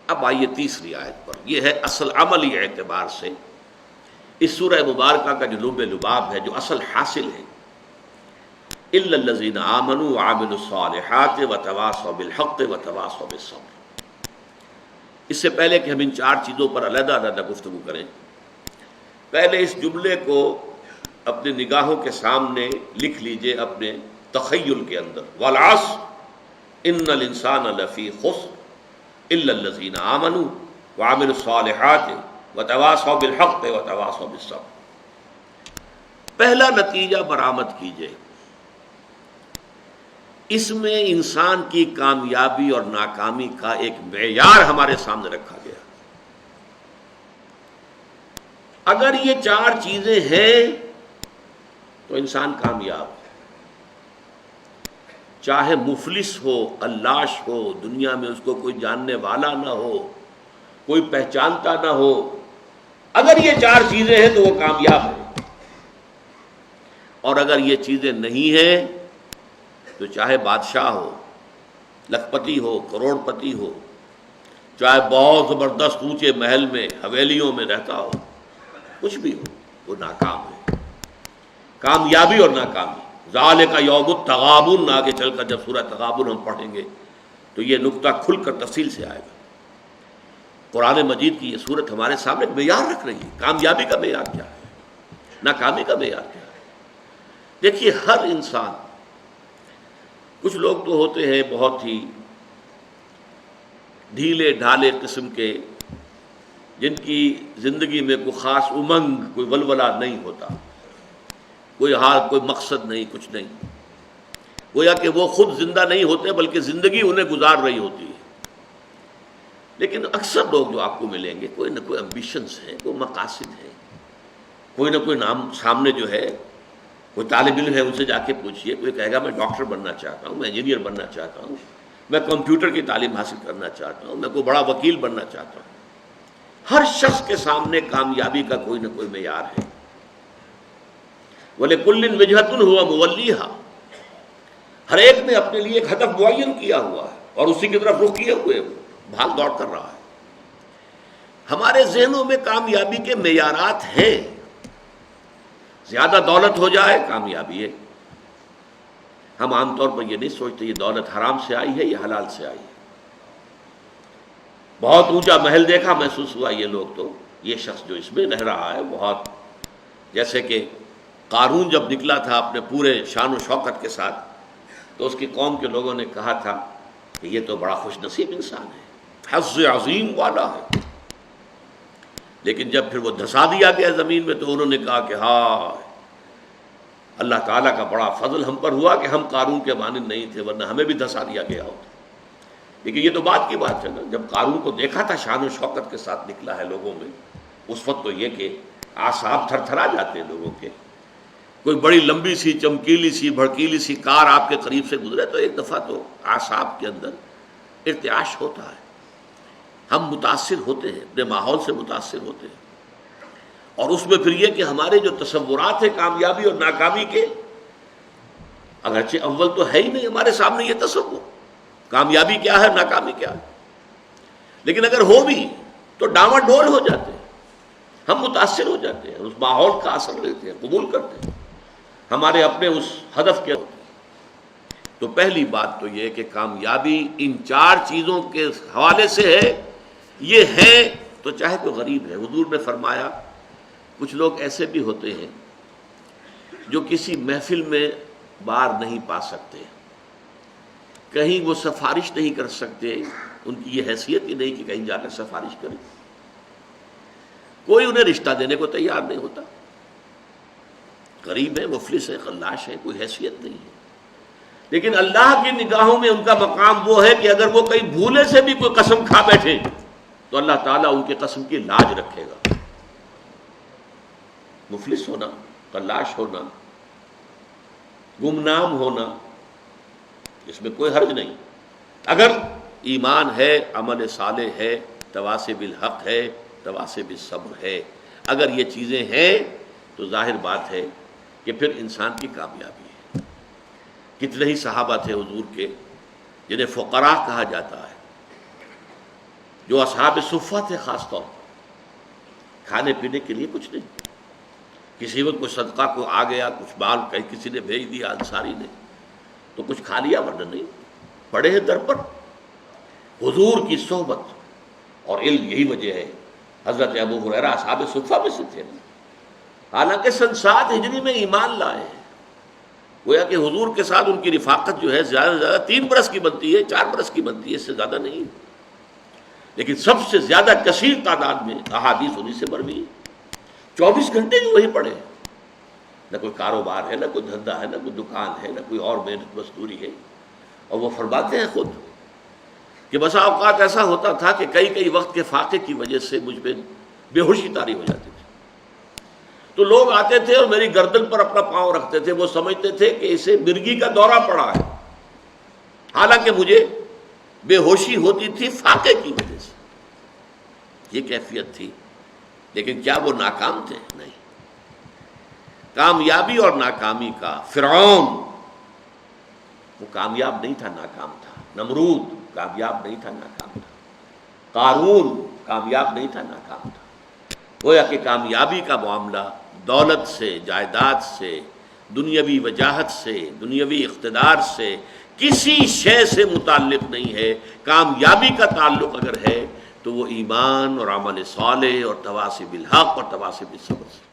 اب آئیے تیسری آیت پر، یہ ہے اصل عملی اعتبار سے اس سورہ مبارکہ کا جو لب لباب ہے، جو اصل حاصل ہے، الا الذین آمنوا وعملوا الصالحات وتواصوا بالحق وتواصوا بالصبر۔ اس سے پہلے کہ ہم ان چار چیزوں پر علیحدہ علیحدہ گفتگو کریں، پہلے اس جملے کو اپنی نگاہوں کے سامنے لکھ لیجئے، اپنے تخیل کے اندر، والعصر ان الانسان لفی خسر الا الذین آمنوا وعملوا الصالحات وتواصوا بالحق وتواصوا بالصبر۔ پہلا نتیجہ برآمد کیجئے، اس میں انسان کی کامیابی اور ناکامی کا ایک معیار ہمارے سامنے رکھا گیا۔ اگر یہ چار چیزیں ہیں تو انسان کامیاب ہے، چاہے مفلس ہو، قلاش ہو، دنیا میں اس کو کوئی جاننے والا نہ ہو، کوئی پہچانتا نہ ہو، اگر یہ چار چیزیں ہیں تو وہ کامیاب ہے۔ اور اگر یہ چیزیں نہیں ہیں تو چاہے بادشاہ ہو، لکھ پتی ہو، کروڑ پتی ہو، چاہے بہت زبردست اونچے محل میں حویلیوں میں رہتا ہو، کچھ بھی ہو، وہ ناکام ہے۔ کامیابی اور ناکامی، ذالک یوم التغابن، آگے چل کر جب سورہ تغابن ہم پڑھیں گے تو یہ نقطہ کھل کر تفصیل سے آئے گا۔ قرآن مجید کی یہ صورت ہمارے سامنے ایک معیار رکھ رہی ہے، کامیابی کا معیار کیا ہے، ناکامی کا معیار کیا ہے۔ دیکھیے ہر انسان، کچھ لوگ تو ہوتے ہیں بہت ہی ڈھیلے ڈھالے قسم کے، جن کی زندگی میں کوئی خاص امنگ، کوئی ولولہ نہیں ہوتا، کوئی حال، کوئی مقصد نہیں، کچھ نہیں، گویا کہ وہ خود زندہ نہیں ہوتے بلکہ زندگی انہیں گزار رہی ہوتی ہے۔ لیکن اکثر لوگ جو آپ کو ملیں گے، کوئی نہ کوئی امبیشنز ہیں، کوئی مقاصد ہیں، کوئی نہ کوئی نام سامنے جو ہے، کوئی طالب علم ہے ان سے جا کے پوچھئے، کوئی کہے گا میں ڈاکٹر بننا چاہتا ہوں، میں انجینئر بننا چاہتا ہوں، میں کمپیوٹر کی تعلیم حاصل کرنا چاہتا ہوں، میں کوئی بڑا وکیل بننا چاہتا ہوں۔ ہر شخص کے سامنے کامیابی کا کوئی نہ کوئی معیار ہے۔ وَلِكُلٍّ وِجْهَةٌ هُوَ مُوَلِّيهَا، ہر ایک نے اپنے لیے ایک ہدف معین کیا ہوا ہے اور اسی کی طرف رخ کیے ہوئے بھاگ دوڑ کر رہا ہے۔ ہمارے ذہنوں میں کامیابی کے معیارات ہیں، زیادہ دولت ہو جائے کامیابی ہے۔ ہم عام طور پر یہ نہیں سوچتے یہ دولت حرام سے آئی ہے یا حلال سے آئی ہے۔ بہت اونچا محل دیکھا، محسوس ہوا یہ لوگ تو، یہ شخص جو اس میں رہ رہا ہے، بہت، جیسے کہ قارون جب نکلا تھا اپنے پورے شان و شوکت کے ساتھ تو اس کی قوم کے لوگوں نے کہا تھا کہ یہ تو بڑا خوش نصیب انسان ہے، حظ عظیم والا ہے۔ لیکن جب پھر وہ دھسا دیا گیا زمین میں تو انہوں نے کہا کہ ہاں، اللہ تعالیٰ کا بڑا فضل ہم پر ہوا کہ ہم قارون کے مانند نہیں تھے، ورنہ ہمیں بھی دھسا دیا گیا ہوتا۔ لیکن یہ تو بات کی بات ہے نا، جب قارون کو دیکھا تھا شان و شوکت کے ساتھ نکلا ہے لوگوں میں، اس وقت تو یہ کہ اعصاب تھر تھرا جاتے ہیں لوگوں کے۔ کوئی بڑی لمبی سی، چمکیلی سی، بھڑکیلی سی کار آپ کے قریب سے گزرے تو ایک دفعہ تو اعصاب کے اندر ارتعاش ہوتا ہے، ہم متاثر ہوتے ہیں، اپنے ماحول سے متاثر ہوتے ہیں۔ اور اس میں پھر یہ کہ ہمارے جو تصورات ہیں کامیابی اور ناکامی کے، اگرچہ اول تو ہے ہی نہیں ہمارے سامنے یہ تصور، کامیابی کیا ہے، ناکامی کیا ہے، لیکن اگر ہو بھی تو ڈاواں ڈول ہو جاتے ہیں، ہم متاثر ہو جاتے ہیں، اس ماحول کا اثر لیتے ہیں، قبول کرتے ہیں، ہمارے اپنے اس ہدف کے ہوتے ہیں۔ تو پہلی بات تو یہ کہ کامیابی ان چار چیزوں کے حوالے سے ہے، یہ ہے تو چاہے کوئی غریب ہے۔ حضور نے فرمایا کچھ لوگ ایسے بھی ہوتے ہیں جو کسی محفل میں بار نہیں پا سکتے، کہیں وہ سفارش نہیں کر سکتے، ان کی یہ حیثیت ہی نہیں کہ کہیں جا کر سفارش کریں، کوئی انہیں رشتہ دینے کو تیار نہیں ہوتا، غریب ہے، مفلس ہے، خلاش ہے، کوئی حیثیت نہیں ہے۔ لیکن اللہ کی نگاہوں میں ان کا مقام وہ ہے کہ اگر وہ کہیں بھولے سے بھی کوئی قسم کھا بیٹھے تو اللہ تعالیٰ ان کے قسم کی لاج رکھے گا۔ مفلس ہونا، خلاش ہونا، گمنام ہونا، اس میں کوئی حرج نہیں، اگر ایمان ہے، عمل صالح ہے، تواصی بالحق ہے، تواصی بالصبر ہے، اگر یہ چیزیں ہیں تو ظاہر بات ہے کہ پھر انسان کی کامیابی ہے۔ کتنے ہی صحابہ تھے حضور کے جنہیں فقراء کہا جاتا ہے، جو اصحاب صفہ تھے خاص طور پر، کھانے پینے کے لیے کچھ نہیں، کسی وقت کوئی صدقہ کو آ گیا، کچھ مال کہیں کسی نے بھیج دیا انصاری نے تو کچھ کھا لیا، ورنہ نہیں، پڑے ہیں در پر۔ حضور کی صحبت اور علم یہی وجہ ہے حضرت ابو ہریرہ اصحاب صفہ میں سے تھے، حالانکہ سن 7 ہجری میں ایمان لائے ہیں، گویا کہ حضور کے ساتھ ان کی رفاقت جو ہے زیادہ سے زیادہ 3 برس کی بنتی ہے، 4 برس کی بنتی ہے، اس سے زیادہ نہیں، لیکن سب سے زیادہ کثیر تعداد میں احادیث انہی سے مروی ہے۔ 24 گھنٹے بھی وہی پڑے، نہ کوئی کاروبار ہے، نہ کوئی دھندا ہے، نہ کوئی دکان ہے، نہ کوئی اور محنت مزدوری ہے، اور وہ فرماتے ہیں خود کہ بسا اوقات ایسا ہوتا تھا کہ کئی وقت کے فاقے کی وجہ سے مجھ پہ بے ہوشی طاری ہو جاتی تھی، تو لوگ آتے تھے اور میری گردن پر اپنا پاؤں رکھتے تھے، وہ سمجھتے تھے کہ اسے مرگی کا دورہ پڑا ہے، حالانکہ مجھے بے ہوشی ہوتی تھی فاقے کی وجہ سے، یہ کیفیت تھی۔ لیکن کیا وہ ناکام تھے؟ نہیں۔ کامیابی اور ناکامی کا فرعون وہ کامیاب نہیں تھا، ناکام تھا، نمرود کامیاب نہیں تھا، ناکام تھا، قارون کامیاب نہیں تھا، ناکام تھا۔ گویا کہ کامیابی کا معاملہ دولت سے، جائیداد سے، دنیاوی وجاہت سے، دنیاوی اقتدار سے، کسی شے سے متعلق نہیں ہے۔ کامیابی کا تعلق اگر ہے تو وہ ایمان اور عمل صالح اور تواصی بالحق اور تواصی بالصبر سے۔